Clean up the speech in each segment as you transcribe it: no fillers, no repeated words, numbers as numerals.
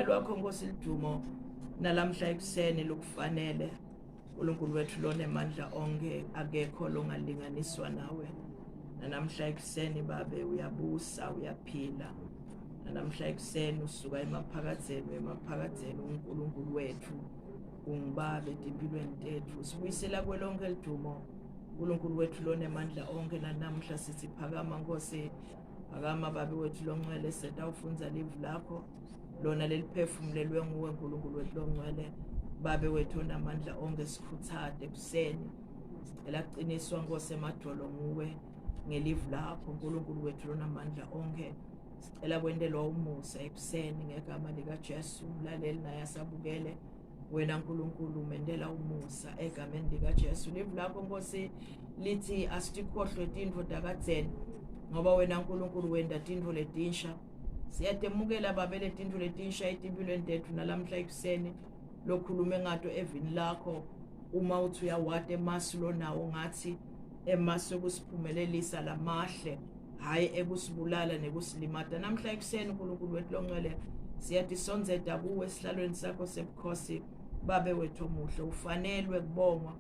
lwakho Nkosi lidumo nalamhla ekuseni lokufanele uNkulunkulu wethu lona emandla onke akekho longalinganiswa nawe namhla ekuseni babe uyabusa uyaphila namhla ekuseni usuka emaphakatheni uNkulunkulu wethu ungibabe empilweni tethu sibuyisela kwelonke lidumo uNkulunkulu wethu lona emandla onke namhla sithi phakama Nkosi phakama babe wethu longcwele setawufunza live lakho lona leliphefumulelwe nguwe uNkulunkulu wethu longcwele babe wethu namandla onke sikhuthathe ekuseni elaqiniswa Nkosi emadolo nguwe ngelive lakho uNkulunkulu wethu lona amandla onke sicela kwendelwa umusa ekuseni ngegama lika Jesu umlaleli naye asabukele wena uNkulunkulu umendela umusa egameni lika Jesu live lakho Nkosi lithi asitikhohlwe tintfo takadzeni ngoba wena uNkulunkulu wenda tintfo letinsha siyatemukela babele tintfo letinsha etimpilweni tethu nalamhla ekuseni lokhulume ngato evini lakho uma uthi uyawata emasi lonawo ngathi emasi okusiphumelelisa lamahle hayi ekusibulala nekusilimata namhla ekuseni uNkulunkulu wethu longcwele siyatisonzeta kuwe esihlalweni sakho sebukhosi babe wethu omuhle ufanelwe kubongwa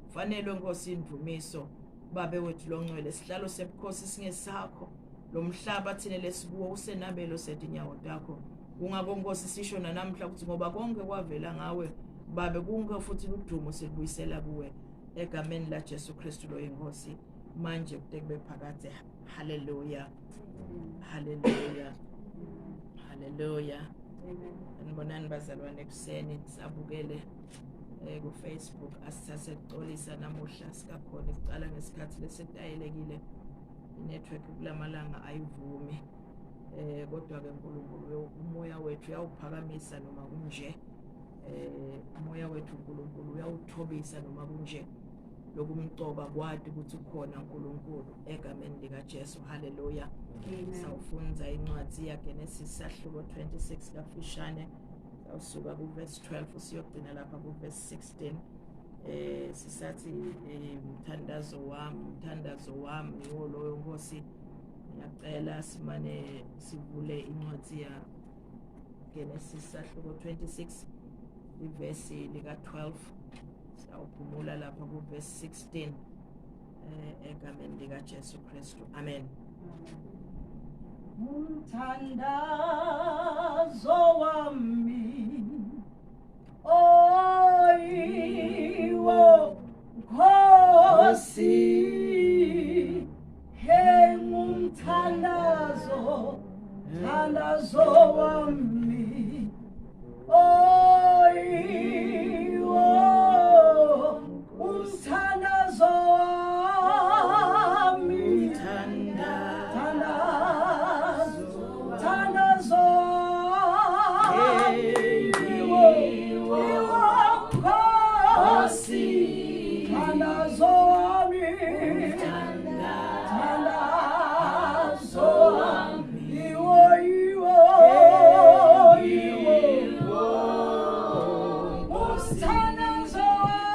ufanelwe Nkosi indumiso babe wethu longcwele sihlalo sebukhosi singesakho lo mhlaba thina lesikuwo usenabelo setinyawo takho ungako Nkosi sisho namhla ukuthi ngoba konke kwavela ngawe babe kunke futhi udumo silibuyisela kuwe egameni la Jesu Kristu lo inkosi manje kube phakade haleluya haleluya haleluya ngibonani bazalwane ekuseni sabukele ku Facebook asisasexolisa namuhla sikakhona icala ngesikhathi lesitayelekile network kulamalanga ayivumi kodwa ke uNkulunkulu umoya wethu uyawuphakamisa noma kunje umoya wethu uNkulunkulu uyawuthobisa noma kunje lokumcoba kwadi ukuthi ukhona uNkulunkulu egameni lika Jesu haleluya sawufunza incwadi yaGenesis sahluko 26 kafishane sawusuka ku verse 12 siyogcina lapha ku verse 16 sisathi umthandazo wami yiwo loyo Nkosi ngiyacela simane sivule incwadi ya Genesis sahluko 26 iverse lika 12 sawuphumula lapha ku verse 16 egameni lika Jesu Kristu amen. Umthandazo wami oyiwo Nkosi hey umthandazo wami oyiwo umthandazo wami thandazo Nkosi thandazo wami thandazo wami iwo umthandazo wami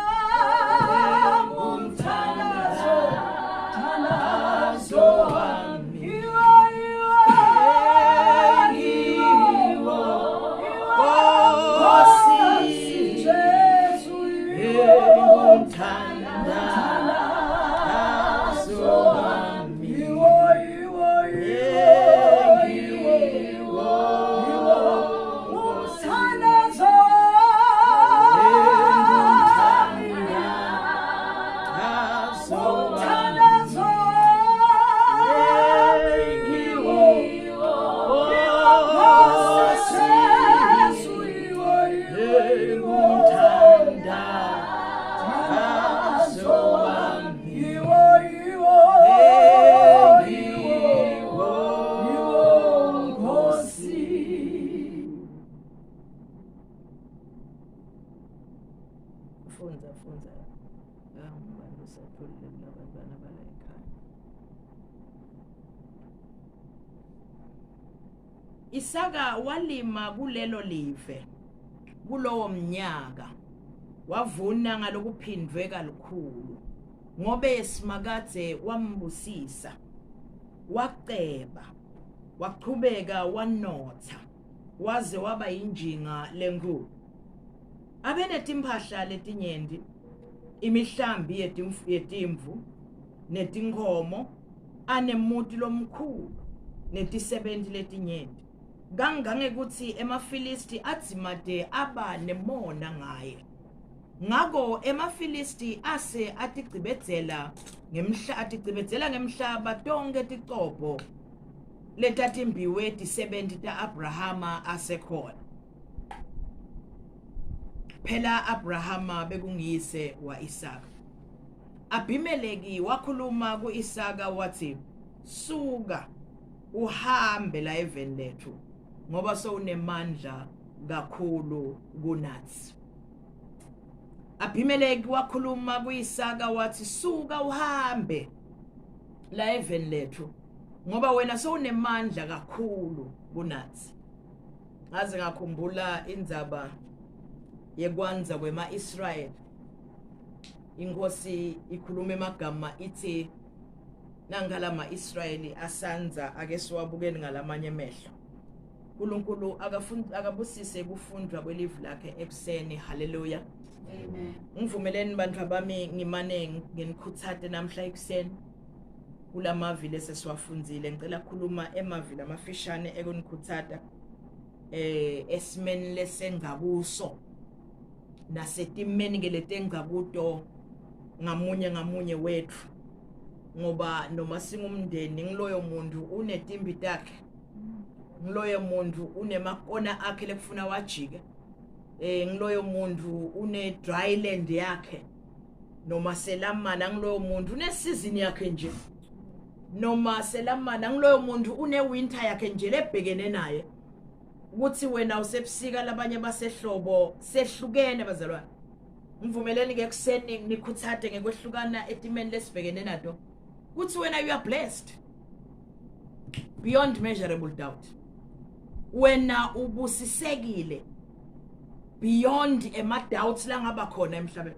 funza abantu satholile labantwana bala ekhaya Isaka walima kulelo live kulowo mnyaka wavuna ngalokuphindwe kalukhulu ngobe esimakade wambusisa waqeba waqhubeka wanotha waze waba injinga lenkulu abenetimpahla letinyendi imihlambi yetimvu netinkomo anemuti lomkhulu netisebenzi letinyenti kangange kuthi emafilisti adzimade aba nemona ngaye ngako emafilisti ase atigcibedzela ngemhlaba tonke ticopho letatimbiwe tisebenzi ta-Abrahama asekhona phela Abrahama bekungiyise wa Isaka Abimeleki wakhuluma ku-Isaka wathi suka uhambe la eveni lethu ngoba sowunemandla kakhulu kunathi Abimeleki wakhuluma ku-Isaka wathi suka uhambe la eveni lethu ngoba wena sowunemandla kakhulu kunathi ngaze ngakhumbula indzaba yekwanza kwema-Israyeli inkosi ikhuluma emagama ithi nangala ma-Israyeli asanza ake siwabukeni ngalamanye emehlo uNkulunkulu akabusise kufundwa kwelivu lakhe ekuseni haleluya amen ngivumeleni bantu abami ngimane ngenikhuthate namhla ekuseni kulamavili esesiwafundzile ngicela ukukhuluma emavili amafishane ekunikhuthata esimeni lesengakuso nasetimeni ngeletengakuto ngamunye wethu ngoba noma singumndeni ngiloyo muntu unetimbi takhe ngiloyo muntu unemakona akhe lekufuna wajike ngiloyo muntu une dry land yakhe noma selamana ngiloyo muntu une season yakhe nje noma selamana ngiloyo muntu une winter yakhe nje lebhekene naye ukuthi wena usebusika labanye basehlobo sehlukene bazalwane ngivumeleni ke kuseni nikhuthate ngekwehlukana etimeni lesibhekene nato ukuthi wena you are blessed beyond measurable doubt wena ubusisekile beyond doubts langaba khona emhlabeni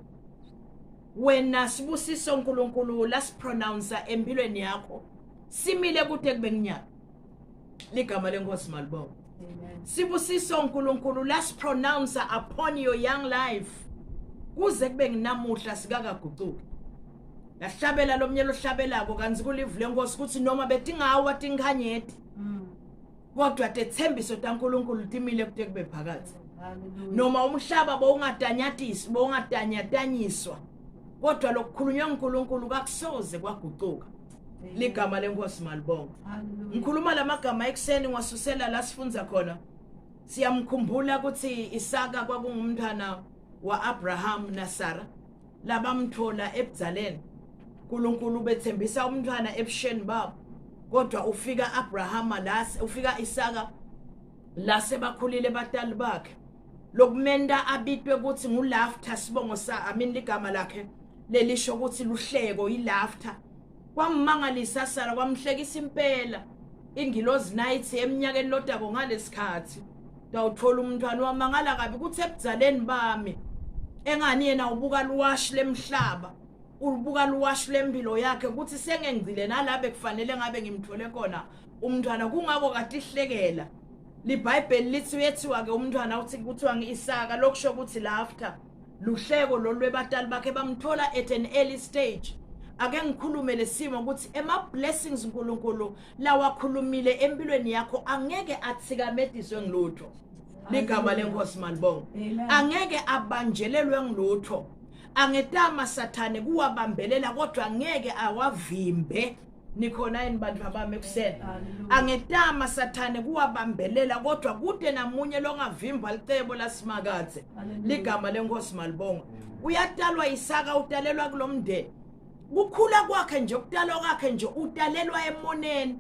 wena sibusiso uNkulunkulu lasipronounce empilweni yakho simile kude kube nginyaka ligama lenkosi malibonga sibusiso uNkulunkulu lasipronounce upon your young life kuze kube nginamuhla sikakagucuki lahlabela lomnyelo hlabelako kanzi kulivu lenkosi ukuthi noma betingawa tinkhanyeti kodwa tethembiso taNkulunkulu timile kude kube phakathi noma umhlaba bongatanyatanyiswa kodwa lokukhulunywa uNkulunkulu kakusoze kwagucuka ligama lenkosi malibonga ngikhuluma lamagama ekuseni ngiwasusela la sifunza khona siyamkhumbula ukuthi Isaka kwakungumntwana wa Abraham na Sarah labamthola ebudzaleni uNkulunkulu bethembisa umntwana ebusheni babo kodwa ufika Abraham ufika Isaka la sebakhulile batali bakhe lokumenda abitwe ukuthi ngulaughter sibongo ligama lakhe lelisho ukuthi luhleko ilaughter kwammangalisa Sarah kwamhlekisa impela ingilozi night eminyakeni lodabo ngalesikhathi dawuthola umntwana wamangala kabi ukuthi ebudzaleni bami engani yena ubuka luwashi lemhlaba ubuka luwashi lempilo yakhe ukuthi sengengcile nalabe kufanele ngabe ngimthole khona umntwana kungako kade ihlekela liBhayibheli lithi uyethiwa ke umntwana uthi kuthiwa ngiIsaka lokusho ukuthi laughter luhleko lolwebatali bakhe bamthola at an early stage ake ngikhulume lesimo ukuthi ema blessings uNkulunkulu lawakhulumile empilweni yakho angeke athikamediswe ngilutho ligama lenkosi malibonga angeke abanjelelwe ngilutho angetama sathane kuwabambelela kodwa angeke awavimbe nikhona yini bantu abami ekuseni angetama sathane kuwabambelela kodwa kude namunye longavimba licebo lasimakathe ligama lenkosi malibonga uyatalwa Isaka utalelwa kulomndeni kukhula kwakhe nje ukutalwa kwakhe nje utalelwa emoneni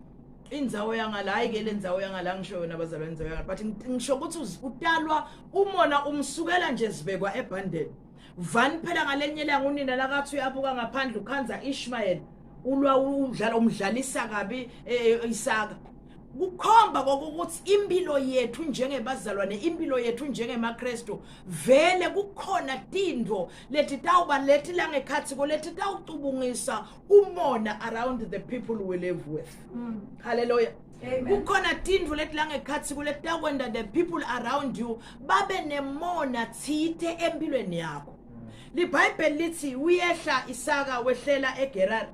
indzawo yangala ayike lendzawo yangala ngisho wena bazalwane indzawo yangala but ngisho ukuthi utalwa umona umsukela nje zibekwa ebhandeni van phela ngalenye langa unina lakathi uyabuka ngaphandle ukhanza Ishmael ulwa udlala umdlalisa kabi Isaka kukhomba kokuthi impilo yethu njengebazalwane impilo yethu njengemaKristu vele kukhona tinto letitawuba lethi la ngekhathi koletitawucubungisa umona around the people we live with hallelujah kukhona tindlu letilangekhathi kuletakwenda the people around you babe nemona thithe empilweni yakho. LiBhayibheli lithi uyehla Isaka wehlela eGerari.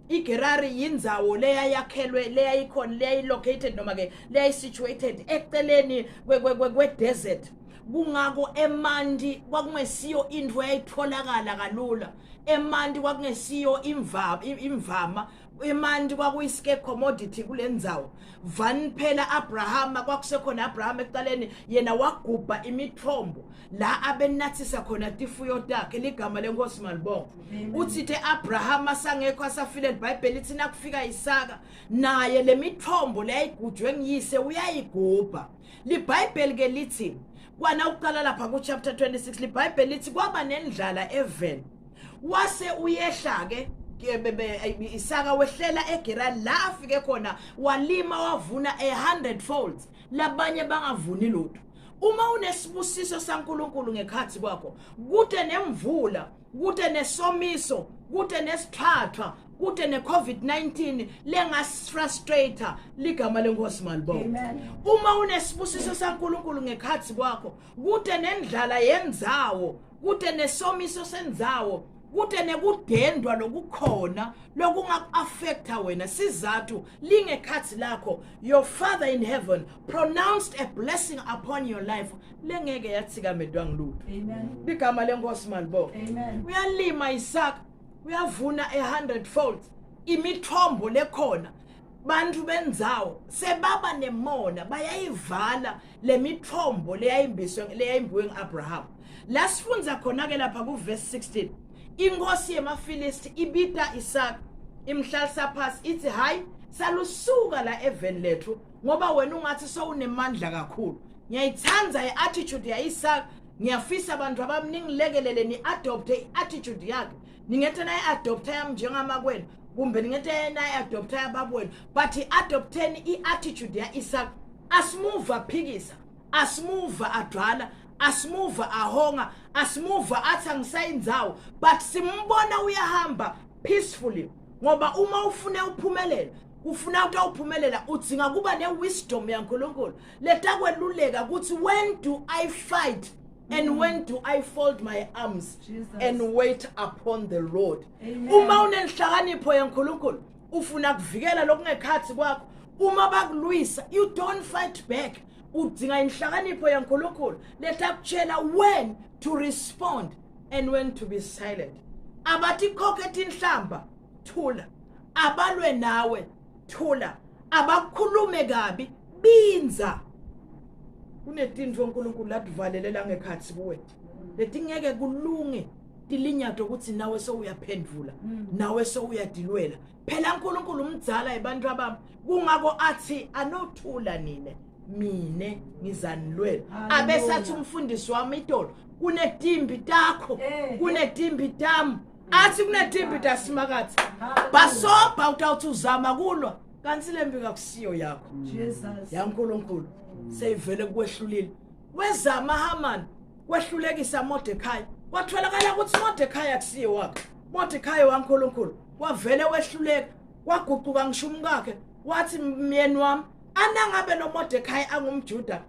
iGerari yindzawo leya yakhelwe leya ikhona leya located noma ke leya situated eceleni kwe desert. Kungako eMandi kwakungesiyo indlu eyayitholakala kalula. eMandi kwakungesiyo imvama. eMandi kwakuyisike commodity kulendzawo. Van phela Abrahama kwakusekhona Abrahama ekuqaleni yena wagubha imithombo la abenathisa khona tifuyo takhe ligama lenkosi malibonga. Uthi Abrahama sangekho asafile iBhayibheli lithi nakufika Isaka naye lemithombo leyayigujwe nguyise uyayigubha. LiBhayibheli ke lithi kwana uqala lapha ku chapter 26 LiBhayibheli lithi kwaba nendlala even wase uyehla ke Isaka wehlela eGerari la afike khona walima wavuna 100-fold labanye bangavuni lutho. Uma unesibusiso saNkulunkulu ngekhathi kwakho kude nemvula kude nesomiso kude nesithathwa kude neCovid-19 lengasfrustrator ligama lenkosi malibonga. Uma unesibusiso saNkulunkulu ngekhathi kwakho kude nendlala yendzawo kude nesomiso sendzawo kude nekudendwa lokukhona lokungaku-affecta wena sizathu lingekhathi lakho your father in heaven pronounced a blessing upon your life lengeke yathikamedwa ngilutho. Ligama lenkosi malibonga. Uyalima Isaka uyavuna 100-fold imithombo lekhona bantu bendzawo sebaba nemona bayayivala lemithombo leyayimbiwe ngu-Abraham. Lasifunza khona ke lapha ku verse 16 inkosi yemaFilisti ibita Isaka imhlalisa phasi ithi hayi salusuka la even lethu ngoba wena ungathi sowunemandla kakhulu. Ngiyayithanza iattitude yaIsaka ngiyafisa abantu abamningi lekelele ni adopt iattitude yakhe ningethe nayi adopta yami njengamakwenu kumbe ningethe nayi adopta yababwenu but iadopteni iattitude yaIsaka asimuva phikisa asimuva adwala asimuva ahonga asimuva athi angisayindzawo but simbona uyahamba peacefully ngoba uma ufuna uphumelela ufuna utawuphumelela udzinga kuba newisdom yaNkulunkulu letakweluleka ukuthi when do I fight and when do I fold my arms and wait upon the Lord. Uma unenhlakanipho yaNkulunkulu ufuna kuvikela lokungekhathi kwakho uma bakulwisa you don't fight back. Udzinga inhlakanipho yaNkulunkulu letakutshela when to respond and when to be silent. Abathi khokhetha inhlamba thula abalwe nawe thula abakhulume kabi binza. Kunetindlu uNkulunkulu ladivalelela ngekhathi kuwe letingeke kulunge tilinyado ukuthi nawe sowuyaphendvula nawe sowuyadilwela phela uNkulunkulu umdzala ebantu abami kungako athi anothula nine mine ngizanilwela abesathi umfundisi wami itolo kunetimbi takho kunetimbi tami athi kunetimbi tasimakathi basobha utawuthi uzama kulwa kanti lembi kakusiyo yakho yaNkulunkulu seyivele kwehlulile wezama Haman kwehlulekisa Mordekhai kwatholakala ukuthi Mordekhai akusiyo wakhe Mordekhai waNkulunkulu wavele wehluleka waguquka ngishumi kakhe wathi myeni wami anangabe no Mordekhai angumJuda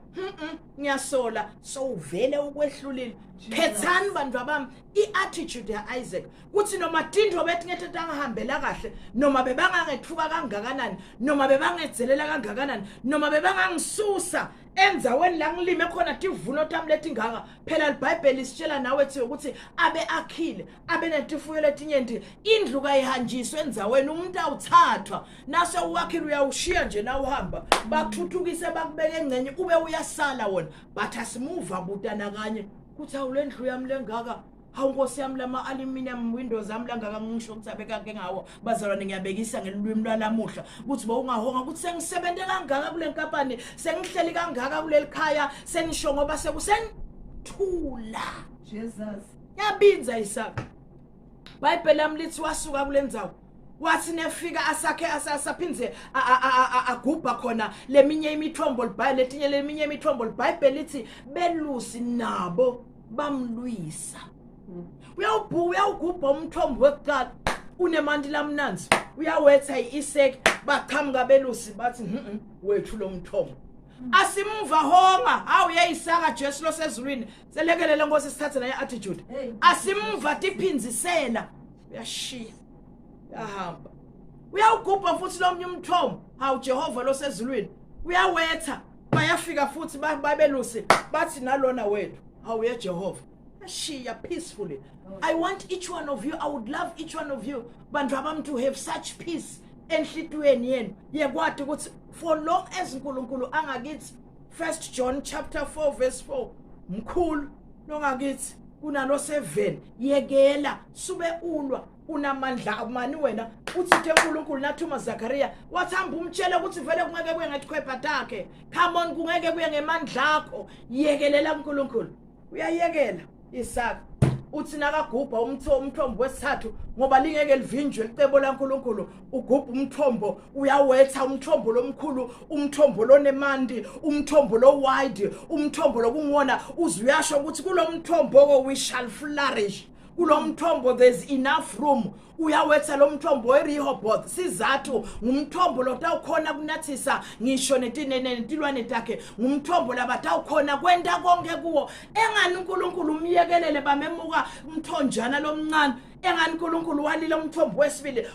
ngiyasola so uvele ukwehlulile phethani bantu abami iattitude yaIsaac kuthi noma tindlo bethi ngethe angahambela kahle noma bebangangethuka kangakanani noma bebangedzelela kangakanani noma bebangangisusa enzaweni la ngilime khona tivuno tami letingaka phela iBhayibheli sitshela nawe ethi ukuthi abe akhile abe netifuyo letinyenti indlu kayihanjiswe enzaweni umuntu awuthathwa nase uwakhile uyawushiya nje na uhamba bakuthuthukise bakubeke engcenye ube uyasala wona but asimuva butana kanye kuthi awulendlu yami lengaka hawu Nkosi yami lama aluminium windows ami langaka ngisho ukuthi abekake ngawo bazalwane ngiyabekisa ngelulwimi lwalamuhla ukuthi bawungahonga ukuthi sengisebente kangaka kule nkampani sengihleli kangaka kuleli khaya sengisho ngoba sekusengithula Jesus yabinza Isaka iBhayibheli lami lithi wasuka kulendzawo wathi nefika asakhe asaphinze agubha khona leminye imithombo liBhayibheli letinye leminye imithombo liBhayibheli lithi belusi nabo bamlwisa uyawugubha umthombo wekuqala unemandi lamnanzi uyawetha isek baqhamuka belusi bathi wethu lo mthombo asimva honga hawu yayisaka Jesu lo sezulwini selekelele Nkosi sithathe naye attitude asimva tiphinzisela uyashiya yahamba uyawugubha futhi lo mnye umthombo hawu Jehova lo sezulwini uyawetha bayafika futhi babelusi bathi nalona wethu hawu ye Jehova yashiya peacefully. I want each one of you, I would love each one of you bantu abami to have such peace enhlitweni yenu yekwathi ukuthi for long as uNkulunkulu angakithi 1 John chapter 4 verse 4 mkhulu longakithi kunalo 7 yekela sube ulwa unamandla amani wena uthi uNkulunkulu nathuma Zakaria wathamba umtshela ukuthi vele kungeke kuye ngetikhwepha takhe come on kungeke kuye ngemandla akho yekelela uNkulunkulu uyayekela Isaka uthi nakagubha umthombo wesithathu ngoba lingeke livinjwe licebo laNkulunkulu ugubha umthombo uyawetha umthombo lomkhulu umthombo lonemandi umthombo lo wide umthombo lokungona uzuyasho ukuthi kulo mthombo we shall flourish kulo mthombo there's enough room uyawetha lo mthombo weRehoboth sizathu ngumthombo lotawukhona kunathisa ngisho netilwane takhe ngumthombo labatawukhona kwenta konke kuwo engani uNkulunkulu umyekelele bamemuka umthonjana lomncane engani uNkulunkulu walile umthombo wesibili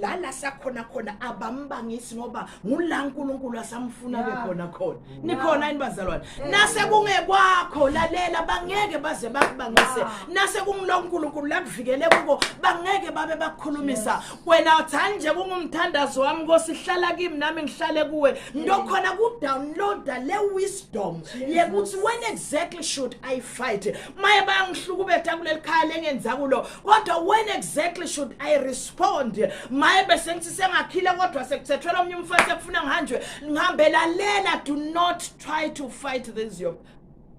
lala sakhona abambangisi ngoba ngula uNkulunkulu asamfuna bekhona khona nikhona inibazalwane nase kungekwakho lalela bangeke baze bakubangise nase kungilo uNkulunkulu la kuvikele kuko bangeke babe bakukhulumisa wena uthanje kungumthandazo wami ngosihlala kimi nami ngihlale kuwe ndokhona ku downloada le wisdom yekuthi when exactly should I fight maye bangihlukubetha kuleli khaya lengenza kulo kodwa when exactly should I respond maye bese ngithi sengakhile kodwa sekuthethwela omnye umfana sekufuna ngihanjwe ngihambe lalela do not try to fight these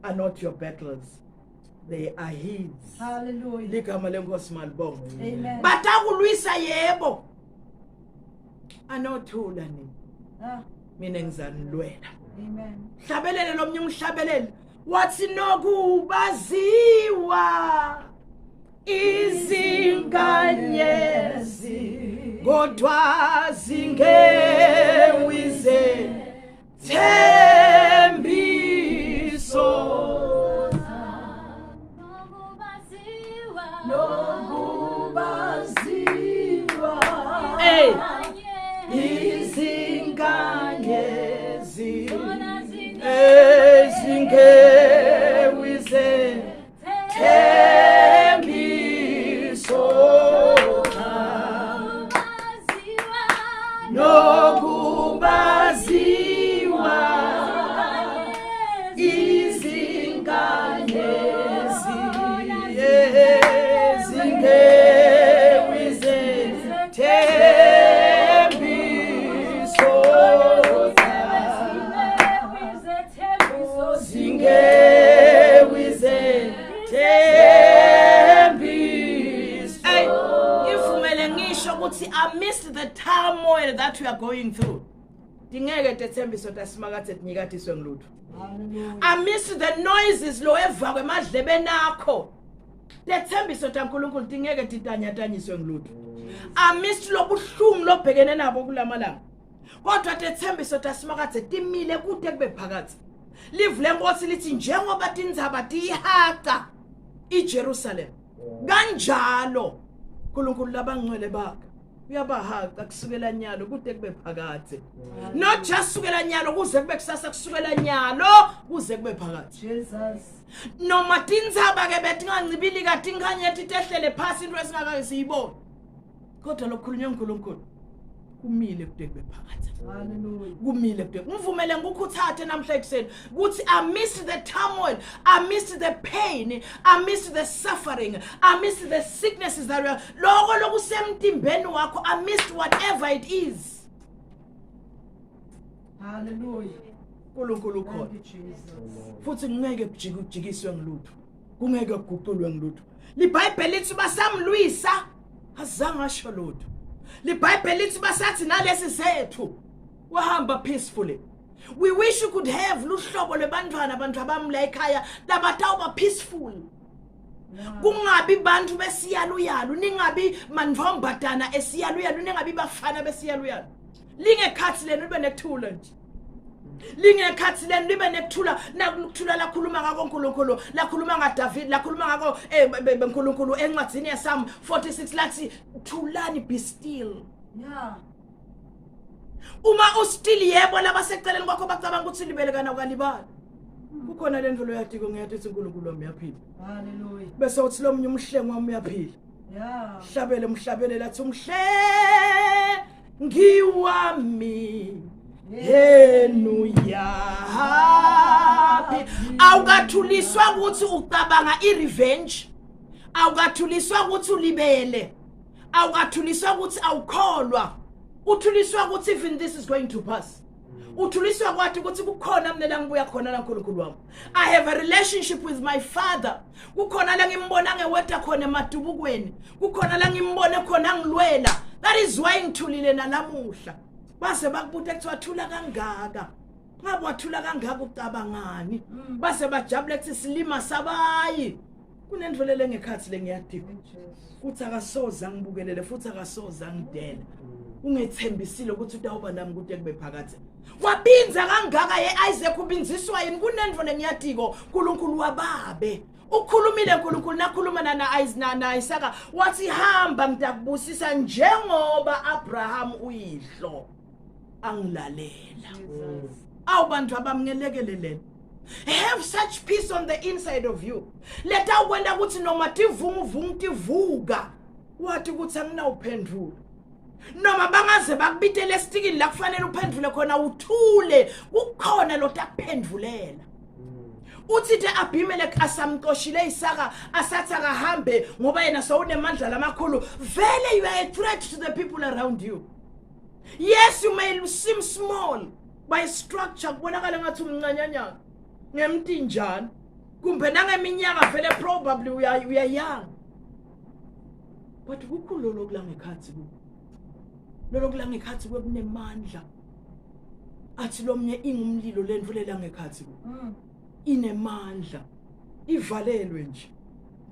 are not your battles they are his. Hallelujah. Ligama lenkosi malibonga. Amen. Batakulwisa yebo anothula nini mina ngizanilwela. Amen. Hlabelele lo mnye umhlabelele wathi nokubaziwa izinkanyezi kodwa zingewize thembiso nokubaziwa izinkanyezi ezingewize thembiso nokubaziwa izinkanyezi ezingewize thembiso zingewize thembiso. Ifumele ngisho ukuthi amidst the turmoil that we are going through dingeke tethembiso tasimakathe tinyikathiswe ngilutho. Amidst the noises lo eva kwemadlebeni akho tethembiso taNkulunkulu dingeke titanyatanyiswe ngilutho. Amidst lobuhlungu lobhekene nabo kulamalanga kodwa tethembiso tasimakathe timile kude kube phakathi. Live lenkosi lithi njengoba tindzaba tihaqa iJerusalem kanjalo uNkulunkulu labangcwele bakhe uyabahaqa kusukela nyalo kude kube phakathi. Not just kusukela nyalo kuze kube kusasa kusukela nyalo kuze kube phakathi. Jesus. Noma tindzaba ke betingancibili katinkhanye titehlele phasi into esingaka siyibona kodwa lokukhulunywa uNkulunkulu kumile kude kube phakathi. Hallelujah. Kumile kude ngivumele ngikukhuthathe namhla ekseni ukuthi amidst the turmoil, amidst the pain, amidst the suffering, amidst the sicknesses that we are lokho lokusemtimbeni wakho, amidst whatever it is Hallelujah. uNkulunkulu khona Thank you, Jesus. futhi ngeke kujikiswe ngilutho kungeke kuguqulwe ngilutho. LiBhayibheli lithi basamlwisa azange asho lutho. LiBhayibheli lithi basathi nalesi sethu wahamba peacefully. We wish you could have luhlobo lebantwana abantu abami la ekhaya labatawuba peaceful kungabi bantu besiyaluyalu ningabi manvombadana esiyaluyalu ningabi bafana besiyaluyalu lingekhathi lenu libe nekuthula nje lingekhathi lenu libe nekuthula nakuthula lakhuluma ngako uNkulunkulu lakhuluma ngaDavid lakhuluma ngako beNkulunkulu encwadzini yaSam 46 lathi thulani be still uma ustill yebo labaseceleni kwakho bacabanga ukuthi libelekana ukalibala kukhona lendlo yadiko ngiyathi uNkulunkulu wami uyaphila haleluya bese uthi lo mnye umhlengi wami uyaphila hlabele mhlabele lathi umhlengi wami yenu yapi awukathuliswa ukuthi ucabanga irevenge awukathuliswa ukuthi ulibele awukathuliswa ukuthi awukholwa uthuliswa ukuthi even this is going to pass uthuliswa kwathi ukuthi kukhona mina la ngibuya khona la uNkulunkulu wami I have a relationship with my father kukhona la ngimbona ngeweta khona emadubukweni kukhona la ngimbone khona ngilwela that is why ngithulile nalamuhla base bakubuta ekuthiwa thula kangaka ngabe wathula kangaka ucabangani base bajabule ukuthi silima sabayi kunendvolele engekhathi lengiyadika kuthi akasoza ngibukelele futhi akasoza ngidela ungethembisile ukuthi utawuba nami kude kube phakathi wabinza kangaka yeIsaac ubinziswa yini kunendvole ngiyadiko uNkulunkulu wababe ukhulumile uNkulunkulu nakhuluma na Isaka wathi hamba ngidakubusisa njengoba Abraham uyihlo angilalela awubantu abamngelekeleleni have such peace on the inside of you leta ukwenda ukuthi noma tivungu tivuka wathi ukuthi anginawuphendula noma bangaze bakubitele esitikini la kufanele uphendule khona uthule ukukhona lo takuphendulela uthi Abimelech asamqoshile Isaka asathi akahambe ngoba yena sowunemandla lamakhulu vele you are a threat to the people around you yes you may seem small by structure kubonakala ngathi umncanyanyana ngemtinjana kumbe nangeminyaka vele probably we are young but kukhulu lokulangekhathi lolo kulangekhathi kwekunemandla athi lomnye ingumlilo lendvulela ngekhathi inemandla ivalelwe nje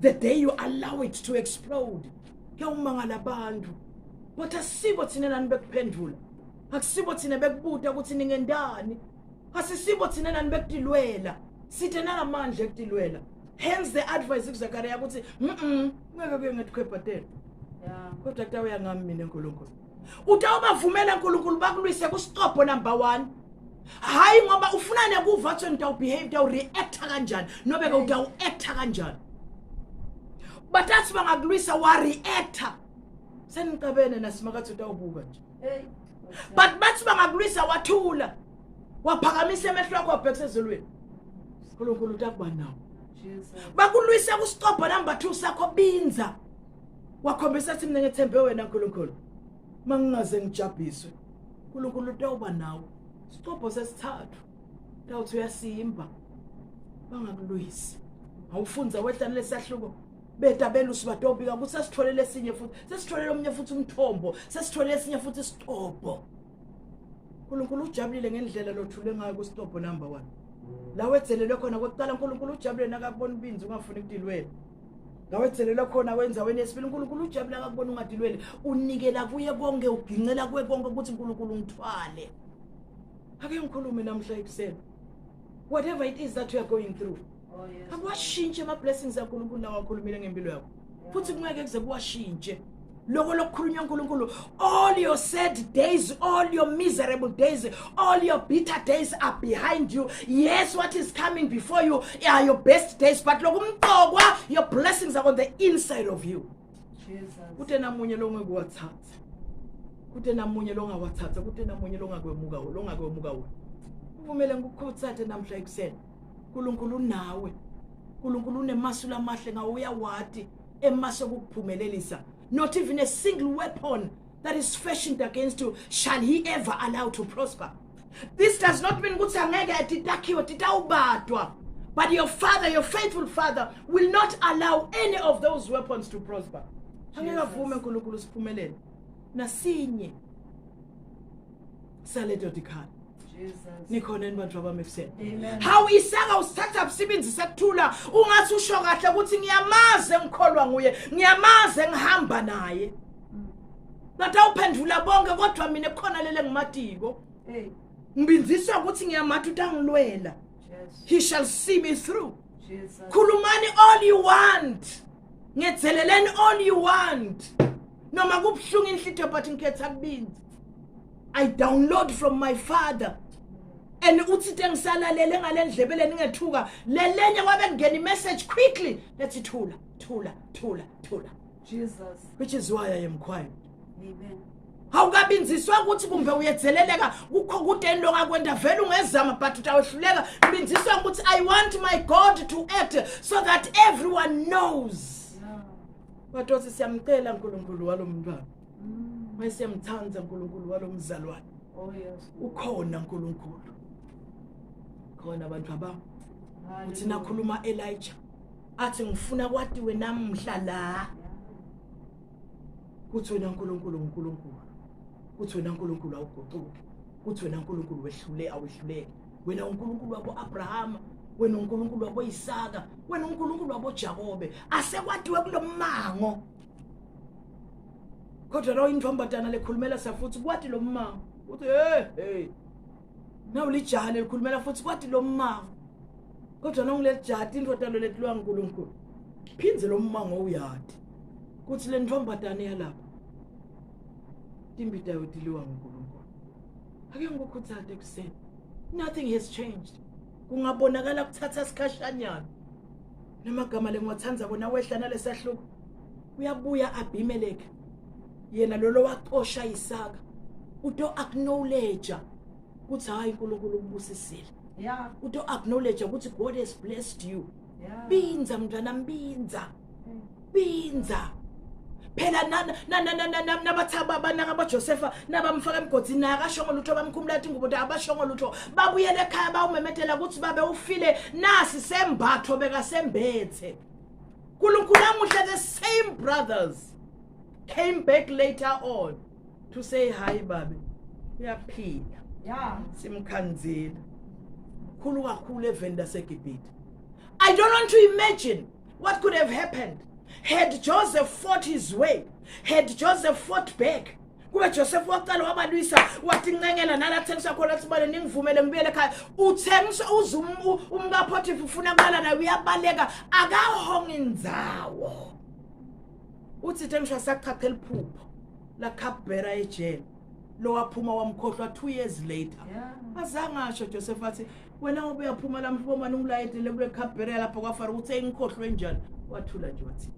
the day you allow it to explode kuyawumangala abantu but asibo thina nani bekuphendula akusibo thina bekubuta ukuthi ningendani asisibo thina nani bekudilwela sithe nalamandla ekudilwela hence the advice kuZakaria ukuthi ngeke kuye ngetikhwebhatela kodwa kutawuya ngami mina eNkulunkulu utawubavumela uNkulunkulu bakulwise ku-stop number 1 hayi ngoba ufuna nekuva ukuthi utawubehave utawureact kanjani nobe ke utawuact kanjani batathi bangakulwisa wareact senicabene nasimakathi utawubuka nje but bathi bangakulwisa wathula waphakamisa emehlo akho wabhekisa ezulwini uNkulunkulu utakuba nawo bakulwisa ku-stop number 2 sakho binza wakhombisa ukuthi mina ngethembe wena uNkulunkulu mangingaze ngijabhiswe uNkulunkulu utawuba nawo stopho sesithathu tawuthi uyasimba bangakulwisi awufunza wehlane lesahluko betabela usibadobika ukuthi sesitholele esinye futhi sesitholele omnye futhi umthombo sesitholele esinye futhi isitopho uNkulunkulu ujabulile ngendlela lothule ngayo ku-stopho number 1 la wethelele khona kokuqala uNkulunkulu ujabule nakakubona ubinzi ungafuni ukudilwela ngawethelele khona wenzaweni yesibili uNkulunkulu ujabula akakubona ungadilweli unikela kuye konke ugincela kuye konke ukuthi uNkulunkulu ungithwale ake ngikhulume namhla ekuseni whatever it is that you are going through akwashintshe ama blessings kaNkulunkulu lawa akhulumile ngempilo yakho futhi kungeke kuze kuwashintshe lokho lokukhulunywa uNkulunkulu all your sad days all your miserable days all your bitter days are behind you yes what is coming before you are your best days but lokumqokwa your blessings are on the inside of you Jesus kute namunye longekuwathatha kute namunye longawathatha kute namunye longakwemuka wona uvumele ngikukhuthathe namhla ekuseni uNkulunkulu nawe uNkulunkulu unemasula amahle ngawe uyawati emaso ukuphumelelisa not even a single weapon that is fashioned against you shall he ever allow to prosper. This does not mean ukuthi angeke atitakiwe titawubadwa but your father your faithful father will not allow any of those weapons to prosper. Angeke avume uNkulunkulu siphumelele nasinye saleto dikhali nikhona ni bantu abamefuseni. Amen. How Isaka usithatha busibenzi sekuthula ungathi usho kahle ukuthi ngiyamaze ngikholwa nguye, ngiyamaze ngihamba naye. Nathi awuphendula bonke kodwa mina kukhona lele ngimatiko. Hey. Ngibinziswa ukuthi ngiyamatha utangilwela. Yes. He shall see me through. Jesus. Khulumani all you want. Ngetheleleni all you want. Noma kubhlungu inhlitho but ngikhetha kubinza. I download from my father. And uthi tengisalalele ngalendlebele ningethuka lelenye wabe ngena message quickly let's thula. Jesus. Which is why I am quiet. Amen. Awukabinziswa ukuthi kumbe uyetheleleka kukho kudeni longakwenda vele ungezama but utawuhluleka binziswa ukuthi I want my God to act so that everyone knows. Bathi siyamcela uNkulunkulu walomntwana. Mayisiyamthanda uNkulunkulu walomzalwane. Oh yes. Ukhona uNkulunkulu. Khona abantu aba. Uthi nakhuluma Elijah. Athi ngifuna kwathi wena namhla la. Kuthi wena uNkulunkulu. Kuthi wena uNkulunkulu awuguquki. Kuthi wena uNkulunkulu awehluleke. Wena uNkulunkulu wabo Abraham, wena uNkulunkulu wabo Isaka, wena uNkulunkulu wabo Jakobe. Asekwadiwe kulomango. Kodwa lo intombatana lekhulumela safuthi kwathi lo mmango. Uthi hey. Nawu lijaha lekhulumela futhi kwathi lo mmango. Kodwa nongilelijaha indoda lo lethiwa uNkulunkulu. Phinze lo mmango uyadi. Kuthi le ntombatana yalapha. Timbita udiliwa uNkulunkulu. Ake ngikukhuthaze ekuseni. Nothing has changed. Kungabonakala kuthatha isikhashanyana. Namagama lengwathanza bona wehlana lesahluko. Uyabuya Abimelech. Yena lolo waqosha Isaka. Uto acknowledge ukuthi hayi uNkulunkulu ubusisile. Yeah. Uto acknowledge ukuthi God has blessed you. Yeah. Binza mntwana mbinza. Binza. Phela nabathaba abanaka baJosepha nabamfaka emgodini akashongo lutho bamkhumulathi ngoba abashongo lutho babuyele ekhaya bawumemetela ukuthi babe ufile nasi sembatho bekasembethe. uNkulunkulu amuhle the same brothers came back later on to say hi baby uyaphila. Yeah. Simkhanzile. Khulu kakhulu evenda seGibhithe. I don't want to imagine what could have happened had Joseph fought his way, had Joseph fought back. Kube Joseph waqala wabalwisa wathi nqengela nalathengisa khona sibale ningivumele ngibuyele ekhaya uthengisa uzumu umkaPhothifar ufuna kubala naye uyabaleka akahonga indzawo. Uthi thengiswa sachacha eliphupho la Cupbearer ejele lo waphuma wamkhohlwa 2 years later. Azange asho Joseph athi wena ube yaphuma lamhlobo manje ungilayedele kule Cupbearer lapho kwaFaro uthe ngikhohlwe njani wathula nje wathi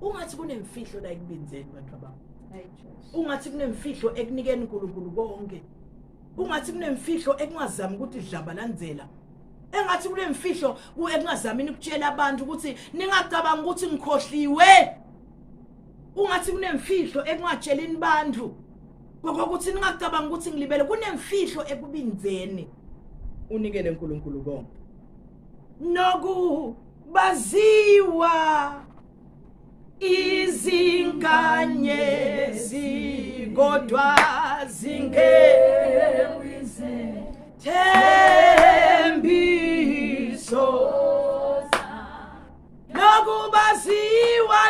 ungathi kunemfihlo la ekubinzeni bantu abami. Ungathi kunemfihlo ekunikeni uNkulunkulu konke. Ungathi kunemfihlo ekungazami ukuthi idlaba landzela. Engathi kunemfihlo ekungazamini ukutshela abantu ukuthi ningacabanga ukuthi ngikhohliwe. Ungathi kunemfihlo ekungatshelini bantu. Ngokuthi ningacabanga ukuthi ngilibele kunemfihlo ekubinzeni. Unikele uNkulunkulu konke. Noku baziwa izinkanyezi kodwa zingewize thembiso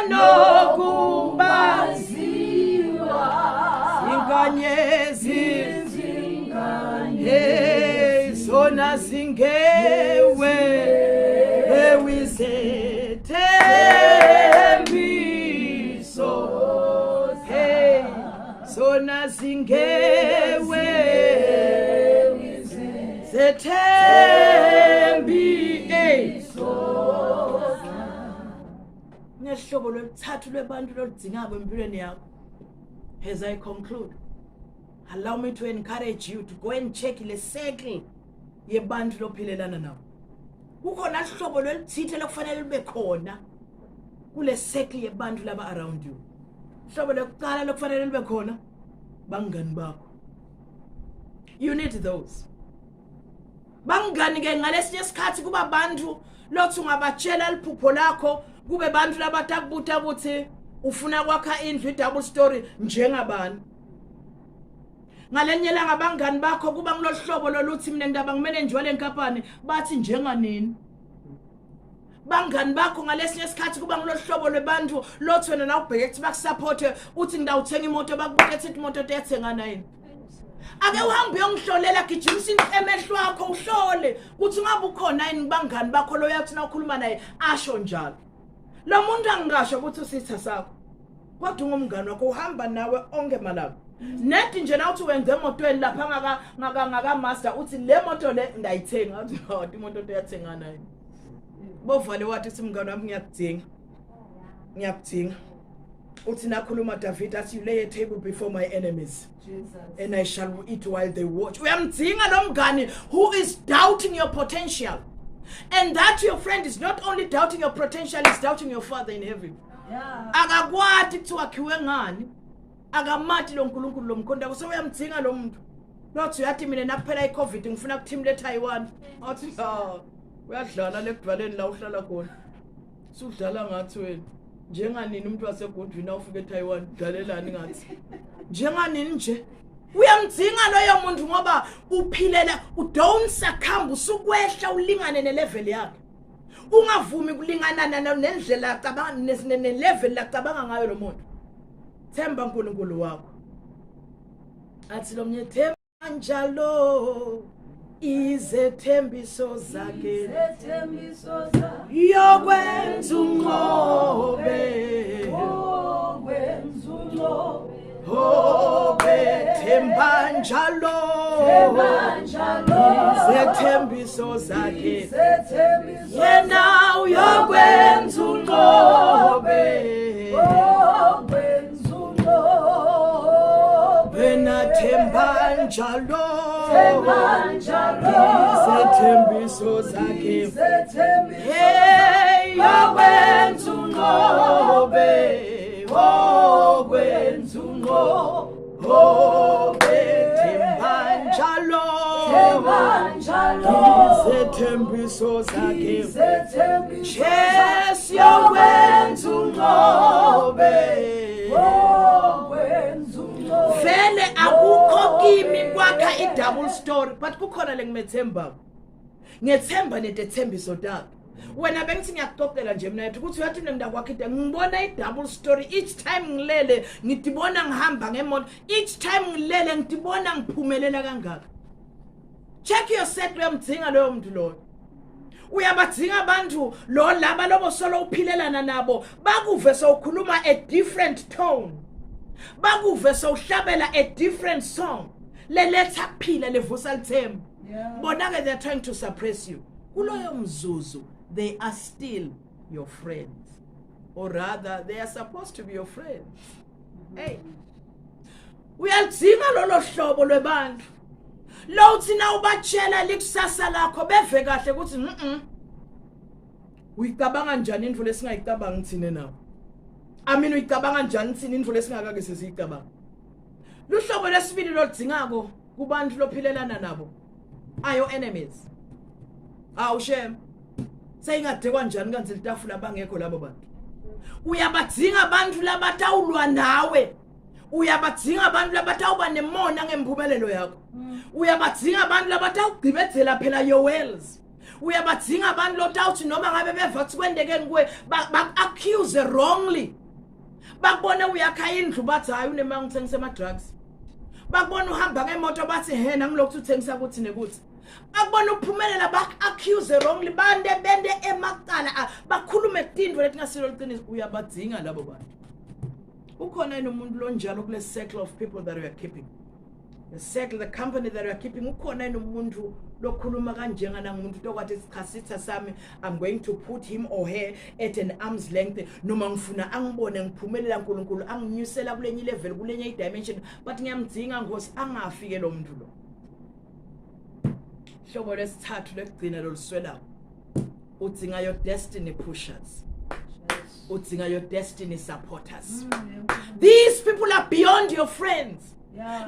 nokubaziwa zinkanyezi zona zingewe ewize thembiso zona zingewe zethembi nehlobo loluthathu lwebantu loludingako empilweni yakho. As I conclude, allow me to encourage you to go and check le circle yebantu lophilelana nawo. Kukhona ihlobo lolithithe lokufanele libe khona kule circle yebantu laba around you. Ihlobo lokuqala lokufanele libe khona bangani bakho. You need those. Bangani ke ngalesinye isikhathi kuba abantu lothi ungabatshela liphupho lakho kube bantu labatakubuta ukuthi ufuna kwakha indlu double story njengabani. ngalenyela ngabangani bakho kuba ngilohlobo loluthi mina ndaba ngimene njwale enkampani bathi njenganini bangani bakho ngalesinye isikhathi kuba ngilohlobo lwebantu lothi wena na ubheke ukuthi bakusupport uthi ngidawuthenga imoto bakubukethe imoto ethenga yini ake uhambe uyongihlolela gijimisa emehlwe akho uhlole ukuthi ngabe ukhona yini bangani bakho lo yathi na ukhuluma naye asho njalo lo muntu angingasho ukuthi usitha sakho kodwa ungumngani wakho uhamba nawe onke malabo nethi nje na uthi wenze emotweni lapha ngaka master uthi le moto le ndayithenga uthi hawu imoto eyathengana yini bovale wathi simngani wami ngiyakudinga uthi nakhuluma David athi you lay a table before my enemies Jesus. And I shall eat while they watch. Uyamdinga lo mngani who is doubting your potential. And that your friend is not only doubting your potential, is doubting your Father in heaven. Yeah. Akakwati kuthi wakhiwe ngani akamati lo nkulunkulu lo mkhonda so uyamdinga lo muntu lothi uyathi mina nakuphela iCovid ngifuna kuthimle eTaiwan athi uyadlala lekudvaleni la uhlala khona sudlala ngathi wena njenganini umuntu waseGoodwin awufika eTaiwan dlalelani ngathi njenganini nje uyamdinga loyo muntu ngoba uphilela don't succumb usukwehla ulingane nelevel yakhe ungavumi kulingana nendlela acabanga nelevel lacabanga ngayo lo muntu themba uNkulunkulu wakho athi lo mnye themba njalo izethembiso zakhe yokwenza unqobe themba njalo izethembiso zakhe yena uyokwenza unqobe wena themba njalo izethembiso zakhe hey yokwenza unqobe okwenza unqobe themba njalo izethembiso zakhe yes yokwenza unqobe vele akukho kimi kwakha i-double story but kukhona lengimethemba ngethemba netethembiso takho wena bengithi ngiyakuxoxela nje mina yathi ukuthi uyathi ndakwakho into ngibona i-double story each time ngilele ngidibona ngihamba ngemoto each time ngilele ngidibona ngiphumelela kangaka check your set uyamdinga loyo muntu loyo uyabadinga abantu lo laba lobo solo uphilelana nabo bakuve sowukhuluma a different tone bakuve sowuhlabela a different song leletha kuphila levusa lithemba bona ke they are trying to suppress you kuloyo mzuzu they are still your friends or rather they are supposed to be your friends hey uyalidinga lolo hlobo lwebantu lo thina ubatshela likusasa lakho beve kahle ukuthi uyicabanga njani indlu lesingayicabanga thina nawo amina uyicabanga njani thina indlu lesingakake sesiyicabanga luhlobo lesibili lodingako kubantu lophilelana nabo are your enemies awushem sayingade kanjani kanzi litafula abangekho labo bantu uyabadinga abantu labatawulwa nawe uyabadinga abantu labatawuba nemona ngempumelelo yakho uyabadinga abantu labatawugqibezela phela your wells uyabadinga abantu lotawuthi noma ngabe bevathi kwendekeni kuwe accuse wrongly bakubona uyakha indlu bathi hayi unemanga ngithengisa ama drugs bakubona uhamba ngemoto bathi hena ngilokhu uthengisa ukuthi nekuthi akubona uphumelela accuse wrongly bande bende emaqala bakhulume kutindwe lethi ngasilo liqiniso uyabadinga labo bantu ukhona umuntu lonjalo kule circle of people that we are keeping the circle the company that we are keeping ukhona umuntu lokhuluma kanjengana ngumuntu tokwathi sichasitha sami I'm going to put him or her at an arm's length noma ngifuna angibone ngiphumelela uNkulunkulu anginyusela kulenye level kulenye dimension but ngiyamdinga ngosi angafike lo muntu lo hlobo lesithathu lekugcina loluswelayo udinga your destiny pushers udinga your destiny supporters these people are beyond your friends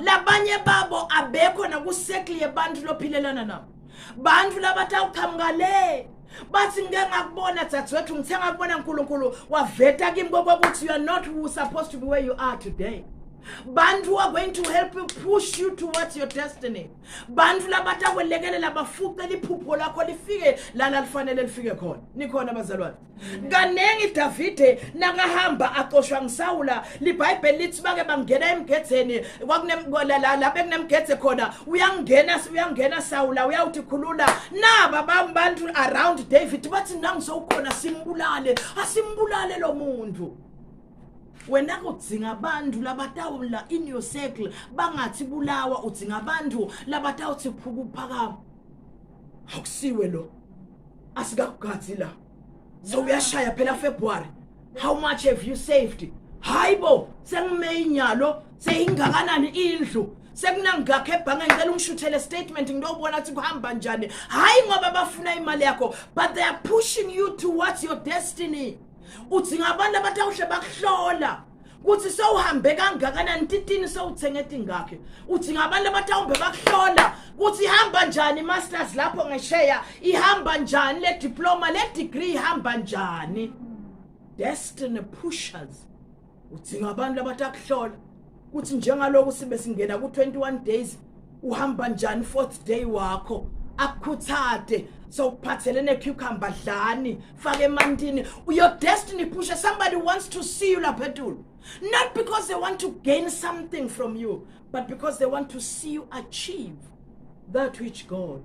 labanye babo abekho na kusekli yebantu lophilelana nabo bantu labatawuqhamukale bathi ngeke ngakubona dadewethu ngithenga kubona uNkulunkulu waveta kimi kokuthi you are not who supposed to be where you are today Bantu are going to help you push you towards your destiny. Bantu labata kwelekelela bafuqela iphupho lakho lifike lana lifanele lifike khona. Nikhona abazalwane. Kanengi Davide nakahamba aqoshwa ngisawula liBhayibheli lithi bake bangena emgedzeni la bekunemgedze khona uyangena Sawula uyawuthi khulula naba bantu around David bathi nangizokhona simbulale asimbulale lo muntu. Wena udzinga abantu labatawula in your circle bangathi bulawa udzinga abantu labatawuthi phukuphakama akusiwe lo asikakugathi la so uyashaya phela February how much have you saved hayibo sengimeyinyalo seyingakanani indlu sekunangakhe ebhange ngicela ungishuthele statement ngiyobona ukuthi kuhamba njani hayi ngoba bafuna imali yakho but they are pushing you towards your destiny. Udzinga abantu abatawushe bakuhlola kuthi sewuhambe kangakanani titini sewuthengete ngakhe udzinga abantu abatawumbe bakuhlola kuthi ihamba njani masters lapho ngesheya ihamba njani le diploma le degree ihamba njani. Destiny pushers udzinga abantu abatakuhlola kuthi njengaloku sibe singena ku21 days uhamba njani 4th day wakho akukhuthade so uphathelene cucumber dlani fake emantini. Your destiny pusher, somebody wants to see you laphetulu, not because they want to gain something from you but because they want to see you achieve that which God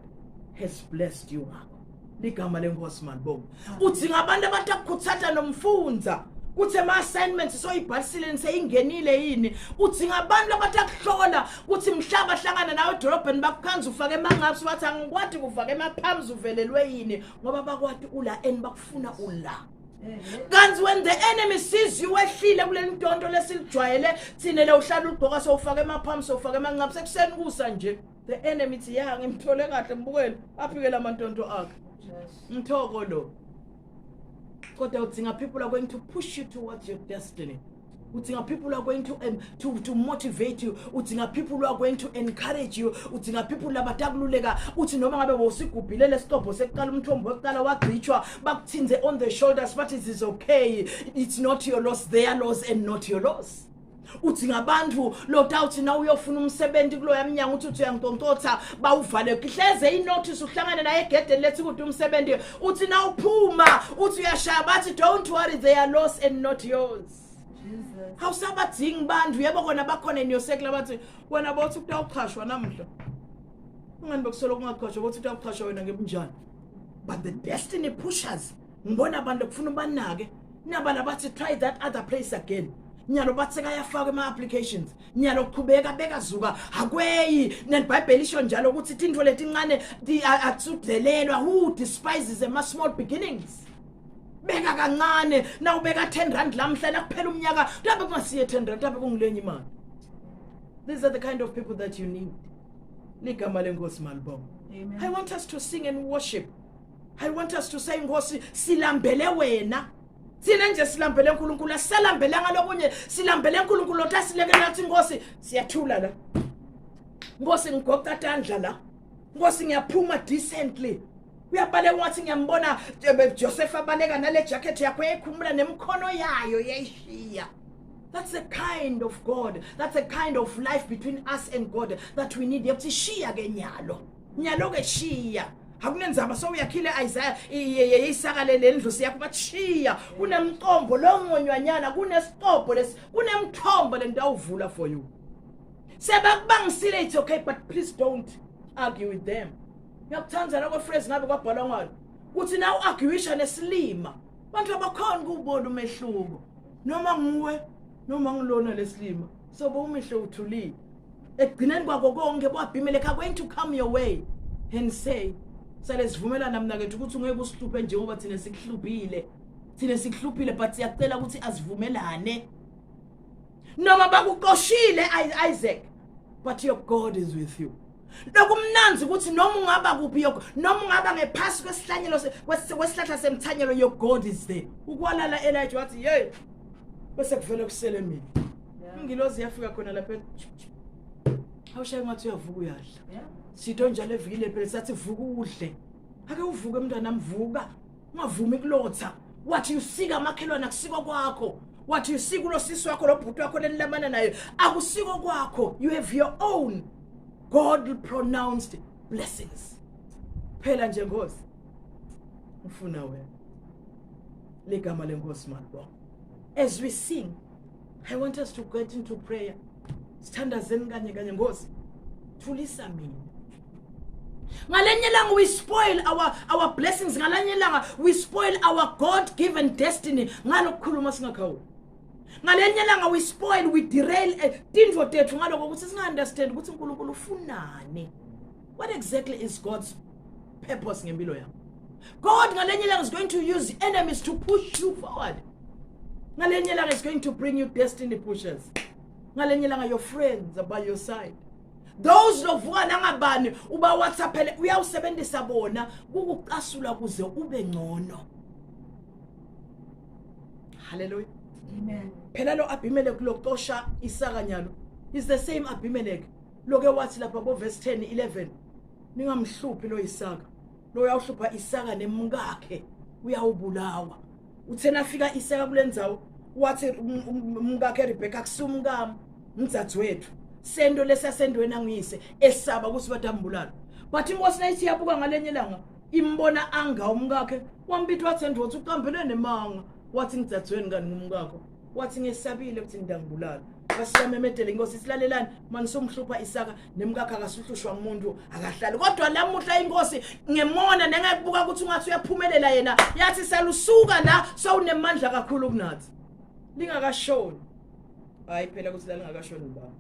has blessed you ngakho. Ligama lenkosi malibonga. Udzinga abantu abatakukhuthada nomfundza kuthi ama assignments so ibhalisile seyingenile yini udzinga abantu abatakuhlola kuthi mhlaba hlangana nawe edorobheni bakukhanza ufake emangazi wathi angikwadi kufake emaphamzi uvelelwe yini ngoba bakwadi ula bakufuna ula. Kanti when the enemy sees you wehlile kule ntonto lesilijwayele thine le uhlala ugqoka so ufake emaphamzi so ufake emangazi sekuseni kusa nje the enemy ithi ya ngimthole kahle mbukele aphikela amantonto akhe mthoko lo. People are going to push you towards your destiny. People are going to motivate you. People who are going to encourage you. People labatakululeka uthi noma ngabe wosigubhilele stop sekqala umthombo waqala wagcitshwa bakuthinze on the shoulders but it is okay. It's not your loss, their loss and not your loss. Udzinga abantu lotawuthi na uyofuna umsebenzi kulo yamnyanga uthi uyantontotha bawuvale kihleze inotice uhlangane naye egedeni lethi ukuthi umsebenzi uthi na uphuma uthi uyashaya bathi don't worry, they are lost and not yours. Jesus. Hawusabadzingi bantu yebo kona bakhona in your circle bathi wena bothi utawuqhashwa namhla ungani bekusolo kungaqhashwa bothi utawuqhashwa wena ngebunjani. But the destiny pushers ngibona abantu kufuna banake nabala bathi try that other place again. Nyalo batseka yafaka ema applications nyalo qhubeka bekazuka akweyi neBhayibheli isho njalo ukuthi into leti incane atsudelelwa who despises a small beginnings. Beka kancane na ubeka 10 rand lamhla nakuphela umnyaka mhlawumbe kungasiye 10 rand mhlawumbe kungilenye imali. These are the kind of people that you need. Ligama lenkosi malibonga. I want us to sing and worship. I want us to say Nkosi silambele wena. Sina nje silambele uNkulunkulu asalambele ngalokunye silambele uNkulunkulu otasilekela nathi Nkosi siyathula la. Nkosi ngigoqa tandla la. Nkosi ngiyaphuma decently. Uyabale wathi ngiyambona Joseph abaleka nale jacket yakho ekhumula nemkhono yayo yeyishiya. That's the kind of God, that's the kind of life between us and God that we need. Yathi shiya ke nyalo. Nyalo ke shiya. Hakunenzaba so uyakhile Isaiah yeyisakale lendlu siyakho batshiya kunemthombo longonywanyana kunesitobho lesi kunemthombo lentawuvula for you. Sebakubangisile it's okay but please don't argue with them. Ngiyakuthanza lokho phrase ngabe kwabhalwa ngalo kuthi na uarguisha nesilima bantu abakhona kubona umehluko noma nguwe noma ngilona lesilima so bomehlo uthulile ekugcineni kwako konke boabhimele going to come your way and say sale sivumelana mina kethu ukuthi ungeke usihluphe njengoba thina sikuhluphile but siyacela ukuthi asivumelane noma bakuqoshile Isaac but your God is with you. Lokumnanzi ukuthi noma ungaba kuphi yoko noma ungaba ngephasi kwesihlanyelo kwesihlahla semthanyelo your God is there. Ukwalala Elijah wathi hey bese kuvela kusele mina ingilozi yafika khona lapha awushaye ngathi uyavuka uyadla sitho njalo evikile phela sathi vuka udle ake uvuke mntwana mvuka ungavumi kulotha wathi usika amakhelwana kusiko kwakho what you see kulo sisi wakho lo bhuti wakho lenilamana naye akusiko kwakho. You have your own God pronounced blessings. Phela nje Nkosi ufuna wena ligama lenkosi manje. As we sing, I want us to get into prayer. Sithandazeni kanye Nkosi. Thulisa mina. Ngalenye langa we spoil our blessings, ngalenye langa we spoil our God-given destiny ngalokukhuluma singakhawu. Ngalenye langa we spoil, we derail tindvo tethu ngaloko ukuthi singa understand ukuthi uNkulunkulu ufunani. What exactly is God's purpose ngempilo yakho? God ngalenye langa is going to use enemies to push you forward. Ngalenye langa is going to bring you destiny pushers. Ngalenye langa your friends are by your side. Those lovuka nangabani uba WhatsApp uyawusebenzisa bona ukucasula kuze ube ngcono. Hallelujah. Amen. Phela lo Abimelech loqosha Isaka nyalo is the same Abimelech loke wathi lapha bo verse 10 11 ningamhluphi lo Isaka lo uyawuhlupha Isaka nemngakhe uyawubulawa. Uthena afika Isaka kulendzawo wathi umngakhe Rebecca kusumkami mdzadzi wethu sendo lesasendweni angiyise esaba ukuthi badambulala. But inkosi nayithi yabuka ngalenye langa imbona anga umngakhe wambithi wathi ndvothi uqambele nemanga wathi ngidzadziweni kani ngumngakho wathi ngesabile ukuthi ngidangibulala. Basiyamemedele inkosi silalelani manje somhlupha Isaka nemngakhe akasuhlushwa ngumuntu akahlali. Kodwa lamuhla inkosi ngemona nengakubuka ukuthi ungathi uyaphumelela yena yathi salusuka la sawunemandla kakhulu kunathi. Lingakashoni. Hayi phela ukuthi la lingakashoni baba.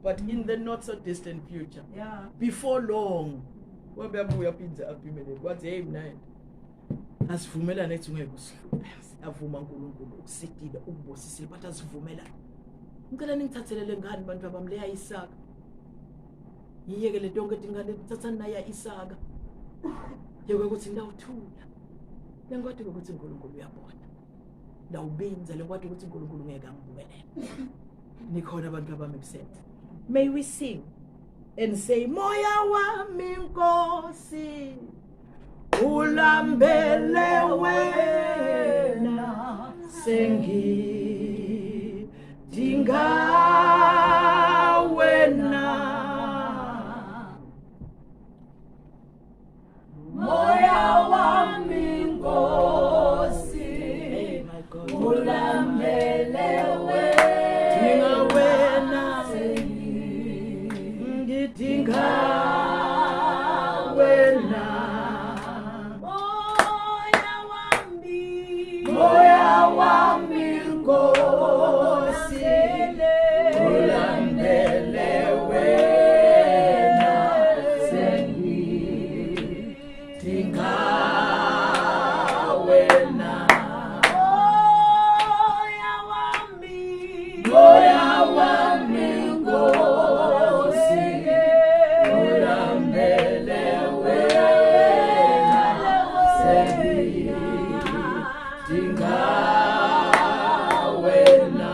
But in the not so distant future, before long, wabuya phinza Abimelech wathi hey mna asivumelane ethi ungeke usihluphe. Avuma uNkulunkulu ukusidile ukubosisile but asivumelane. Ngicela ningithathelele ngani bantu abamleya Isaka. Yiyeke le tonke tingane thathana naye Isaka. Yeke ukuthi ndawuthula. Lengodwa ukuthi uNkulunkulu uyabona. Ndawubenza lengodwa ukuthi uNkulunkulu ngeke angivumelele. Nikhona abantu abamebusete. May we sing and say moya wami Nkosi ulambele wena sengi dinga wena Moya wami Nkosi ulambele dinga wena ngidinga wena moya wami Nkosi ulambele wena sengidinga wena moya wami Nkosi ulambele wena sengidinga wena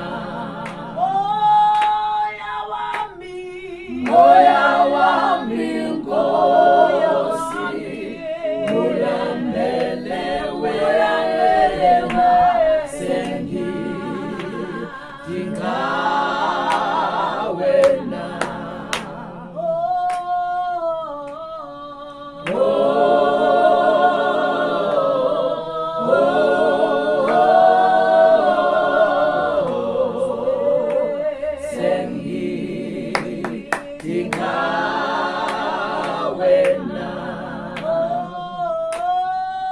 moya wami Nkosi ulambele wena sengidinga wena sengidinga wena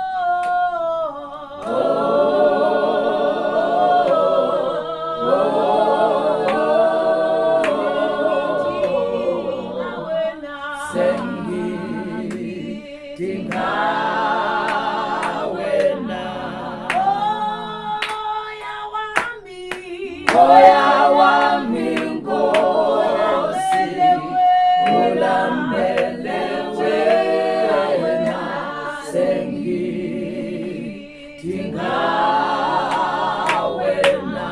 sengidinga wena moya wami Nkosi ulambele wena sengidinga wena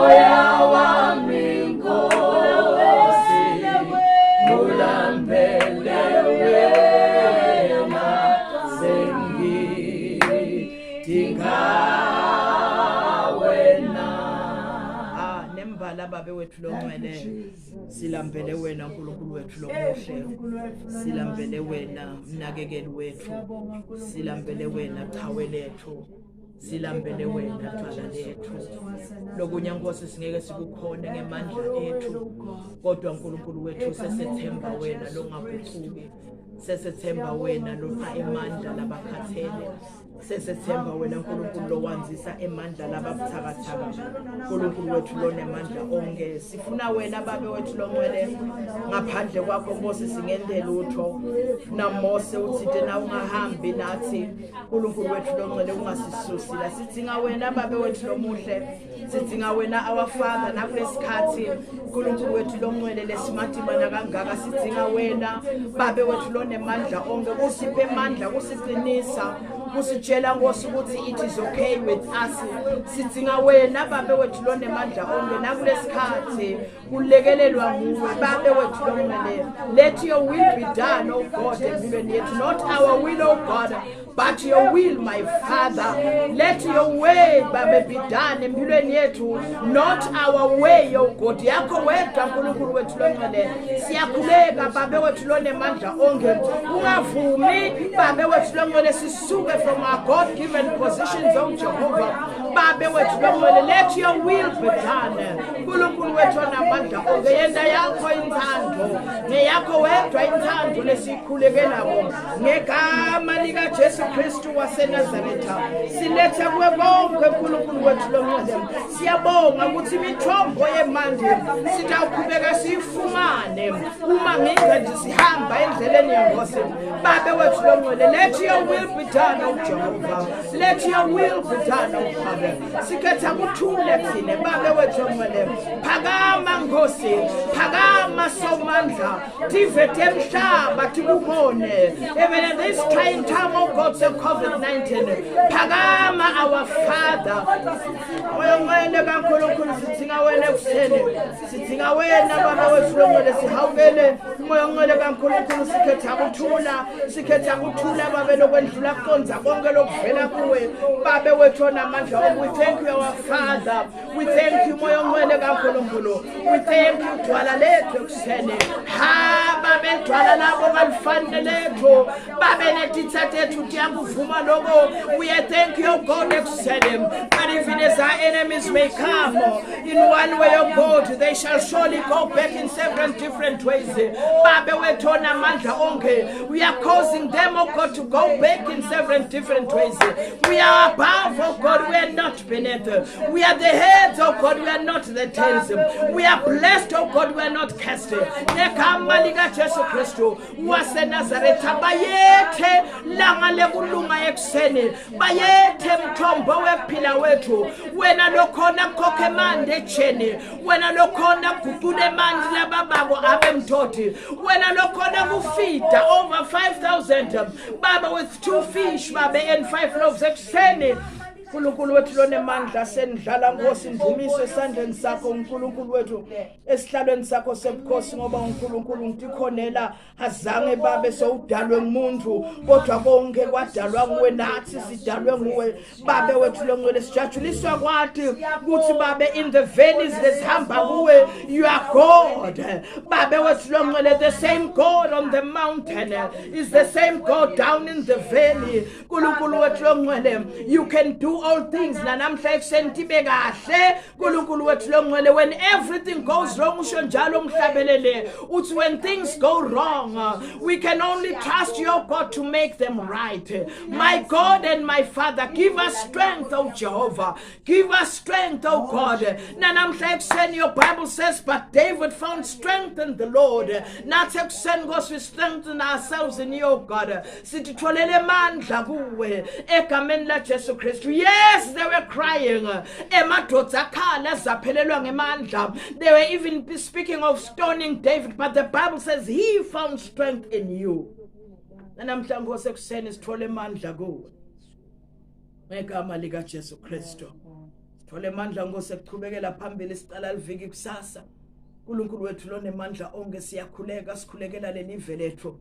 moya wami Nkosi ulambele wena sengidinga wena nembala babe wethu longcwele silambele wena uNkulunkulu wethu lomuhle silambele wena mnakekeli wethu silambele wena chawe lethu silambele wena Dwala lethu lokunye Nkosi singeke sikukhona ngemandla ethu kodwa uNkulunkulu wethu sesethemba wena longaguquki sesethemba wena lopha emandla labakhathele sesethemba wena uNkulunkulu lowanzisa emandla lababuthakathaka uNkulunkulu wethu lonemandla onke sifuna wena babe wethu longcwele ngaphandle kwakho Mose singendele utho naMose uthinte na ungahambi nathi uNkulunkulu wethu longcwele ungasisusila sidinga wena babe wethu lomuhle sidinga wena our Father nakulesikhathi uNkulunkulu wethu longcwele lesimadibana kangaka sidinga wena babe wethu lonemandla onke kusiphe amandla kusiqinisa kusitshela Nkosi ukuthi it is okay with us sidinga wena babe wethu lonemandla onke nakulesikhathi kulekelelwa nguwe babe wethu longcwele let your will be done oh God empilweni yethu not our will oh God but your will my Father let your way babe be done empilweni yethu not our way oh God yakho wedwa uNkulunkulu wethu longcwele siyakhuleka babe wethu lonemandla onke ungavumi babe wethu longcwele sisuke from our God given positions oh Jehovah babe wethu longcwele let your will be done uNkulunkulu wethu onamandla onke yenda yakho inthando ngeyakho wedwa inthando lesikhulekelayo ngegama lika Jesu Kristu waseNazaretha siletha kuwe bonke uNkulunkulu wethu longcwele siyabonga ukuthi imithombo yemandi sitawuqhubeka siyifumane uma ngenza nje sihamba endleleni yenkosi babe wethu longcwele let your will be done oh Jehovah let your will be done oh Father sikhetha kuthule thine babe wethu longcwele phakama Nkosi phakama somandla tivete emhlaba tikubone even in this trying time oh God of COVID-19 phakama our Father oyongcwele kaNkulunkulu sidinga wena ekuseni sidinga wena babe wethu longcwele sihawukele oyongcwele kaNkulunkulu sikhetha kuthula babe lokwendlula konza konke lokuvela kuwe babe wethu onamandla we thank you our Father we thank you oyongcwele kaNkulunkulu we thank you Dwala lethu ekuseni babe Dwala labo balifane lethu babe netitha tethu tiyakuvuma lokho we thank you God ekuseni but even as our enemies may come in one way or God they shall surely go back in several different ways babe wethu onamandla onke we are causing them oh God to go back in several different ways we are above oh God we are not beneath we are the heads oh God we are not the tails we are blessed oh God we are not cursed ngegama lika Jesu Kristu waseNazaretha bayethe langa lekulunga ekuseni bayethe mthombo wephila wethu wena lokhona khokhe mande ejeni wena lokhona guqule manje lababako abemthoti wena lokhona kufida over 5,000 baba with 2 fish babe and 5 loaves ekuseni uNkulunkulu wethu lonemandla senidlala Nkosi indumiso esandleni sakho uNkulunkulu wethu esihlalweni sakho sebukhosi ngoba uNkulunkulu ngitikhonela azange babe sowudalwe ngumuntu kodwa konke kwadalwa nguwe nathi sidalwe nguwe babe wethu longcwele sijajuliswa kwathi ukuthi babe in the valleys lesihamba kuwe you are God babe wethu longcwele the same God on the mountain is the same God down in the valley uNkulunkulu wethu longcwele you can do all things namhla ekuseni tibe kahle uNkulunkulu wethu longcwele when everything goes wrong usho njalo ngihlabelele uthi when things go wrong we can only trust your God to make them right my God and my Father give us strength oh Jehovah give us strength oh God namhla ekuseni your Bible says but David found strength in the Lord nathi ekuseni Nkosi we strengthen ourselves in you God sititholele amandla kuwe egameni la Jesu Kristu yes they were crying emadoda akhala zaphelelwa ngemandla they were even speaking of stoning David but the Bible says he found strength in you namhla Nkosi ekuseni sithole amandla kuwe ngegama lika Jesu Kristu sithole amandla Nkosi ekuqhubekela phambili siqala liviki kusasa uNkulunkulu wethu lonemandla onke siyakhuleka sikhulekela leli velethu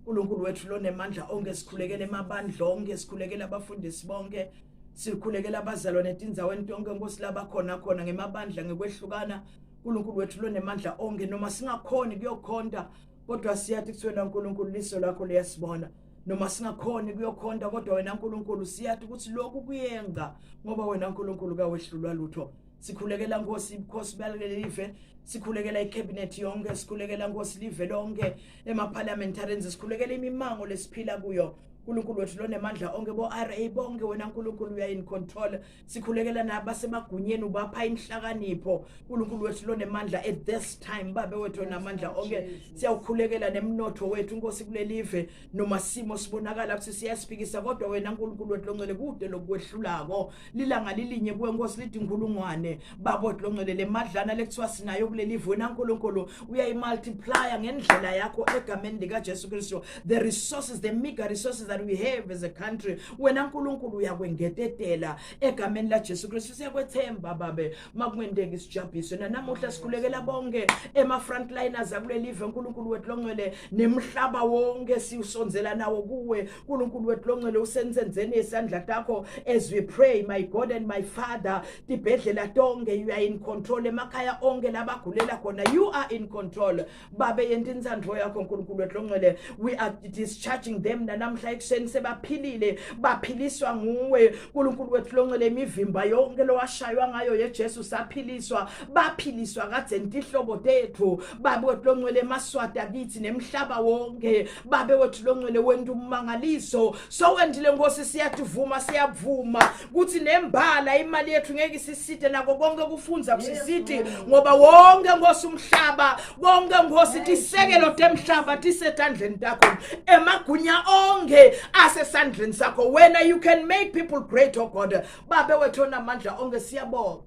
uNkulunkulu wethu lonemandla onke sikhulekela emabandla onke sikhulekela abafundisi bonke sikhulekela abazalwane etindzaweni tonke Nkosi labakhona khona ngemabandla ngekwehlukana uNkulunkulu wethu lonemandla onke noma singakhoni kuyokhonda kodwa siyathi kuwena uNkulunkulu liso lakho liyasibona noma singakhoni kuyokhonda kodwa wena uNkulunkulu siyathi ukuthi lokhu kuyenga ngoba wena uNkulunkulu kawehlulwa lutho sikhulekela Nkosi Inkosi balelive sikhulekela icabinet yonke sikhulekela Nkosi live lonke ema-parliamentarians sikhulekela imimango lesiphila kuyo uNkulunkulu wethu lonemandla onke bo-RA bonke wena uNkulunkulu uya in control sikhulekela nabasemagunyeni ubapha inhlakanipho uNkulunkulu wethu lonemandla at this time babe wethu onamandla onke siyawukhulekela nemnotho wethu Nkosi kulelive noma simo sibonakala ukuthi siyaspikisa kodwa wena uNkulunkulu wethu longcwele kude lokwehlulako lilanga lilinye kuwe Nkosi lithi inkulungwane babo wethu longcwele lemadlana lekuthiwa sinayo kulelive wena uNkulunkulu uyayimultiplya ngendlela yakho egameni lika Jesu Kristu the resources the meager resources that we have as a country wena uNkulunkulu uyakwengetetela egameni la Jesu Kristu siyakwethemba babe makumendeke isijabhiso namuhla sikhulekela bonke ema frontliners akulelive uNkulunkulu wethu longcwele nemhlaba wonke siusonzela nawo kuwe uNkulunkulu wethu longcwele usenzenzeni esandla takho as we pray my God and my Father tibhedlela tonke you are in control emakhaya onke labagulela khona you are in control babe yenta inzandvo yakho uNkulunkulu wethu longcwele we are discharging them namhla ekuseni sebaphilile baphiliswa nguwe uNkulunkulu wethu longcwele imivimba yonke lowashaywa ngayo yeJesu saphiliswa baphiliswa kade intihlobo tethu babe wethu longcwele emaswata kithi nemhlaba wonke babe wethu longcwele wenda umangaliso so wendile Nkosi siyatuvuma siyavuma kuthi nembala imali yethu ngeke sisite nako konke kufunza kusisithi ngoba wonke Nkosi umhlaba konke Nkosi tisekelo temhlaba tisetandleni takho emagunya onke asesandleni sakho wena you can make people great oh God babe wethu onamandla onke siyabonga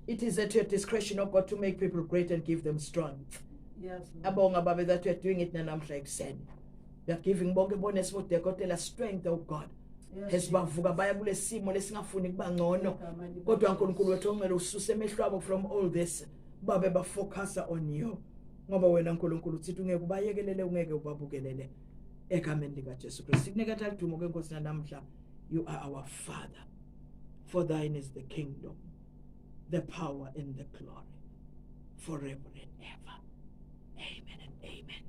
it is at your discretion oh God to make people great and give them strength Yes. abonga babe that you are doing it namhla ekuseni you are giving bonke bonus for dekotela strength oh God esibavuka baya kulesimo lesingafuni kuba ngcono kodwa uNkulunkulu wethu ongcwele ususe emehlwabo from all this babe bafocusa on you ngoba wena uNkulunkulu uthi ungeke ubayekelele ungeke ubabukelele egameni lika Jesu Kristu sikunikeza udumo ke Nkosi namhla you are our Father for thine is the kingdom the power and the glory forever and ever amen and amen